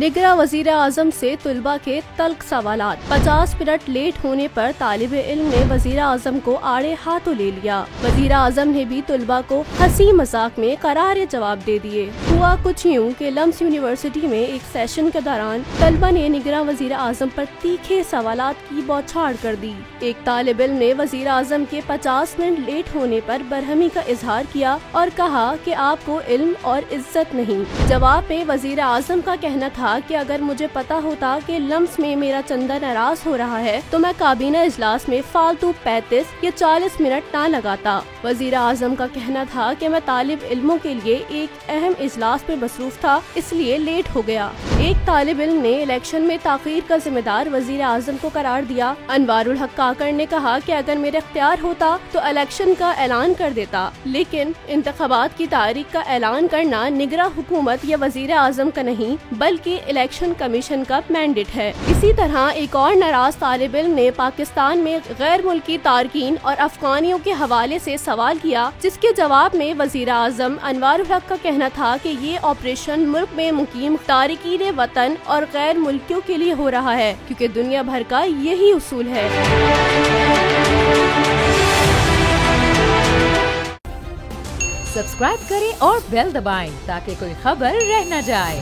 निगरां वजीर आजम से तुलबा के तल्ख सवालात। 50 मिनट लेट होने पर तालिब इल्म ने वजीर आजम को आड़े हाथों ले लिया। वजीर आजम ने भी तुलबा को हंसी मजाक में करारे जवाब दे दिए। हुआ कुछ यूँ कि लम्स यूनिवर्सिटी में एक सेशन के दौरान तलबा ने निगरां वजीर आजम पर तीखे सवालात की बौछार कर दी। एक तालिब इल्म ने वजीर आजम के 50 मिनट लेट होने पर बरहमी का इजहार किया और कहा कि आपको इल्म और इज्जत नहीं। जवाब में वजीर आजम का कहना था कि अगर मुझे पता होता कि लम्स में मेरा चंदा नाराज हो रहा है तो मैं काबीना इजलास में फालतू 35 या 40 मिनट ना लगाता। वजीर आजम का कहना था कि मैं तालिब इल्मों के लिए एक अहम इजलास में मसरूफ था, इसलिए लेट हो गया। एक तालिब इल्म ने इलेक्शन में ताखीर का जिम्मेदार वजीर आजम को करार दिया। अनवारुल हक काकड़ ने कहा कि अगर मेरा इख्तियार होता तो इलेक्शन का ऐलान कर देता, लेकिन इंतखाबात की तारीख का ऐलान करना निगरां हुकूमत या वजीर आजम का नहीं बल्कि इलेक्शन कमीशन का मैंडेट है। इसी तरह एक और नाराज तालिब इल्म ने पाकिस्तान में गैर मुल्की तारकीन और अफगानियों के हवाले से सवाल किया, जिसके जवाब में वजीर आजम अनवारुल हक का कहना था कि ये ऑपरेशन मुल्क में मुकीम तारकीन वतन और गैर मुल्कियों के लिए हो रहा है, क्योंकि दुनिया भर का यही उसूल है। सब्सक्राइब करें और बेल दबाएं ताकि कोई खबर रह न जाए।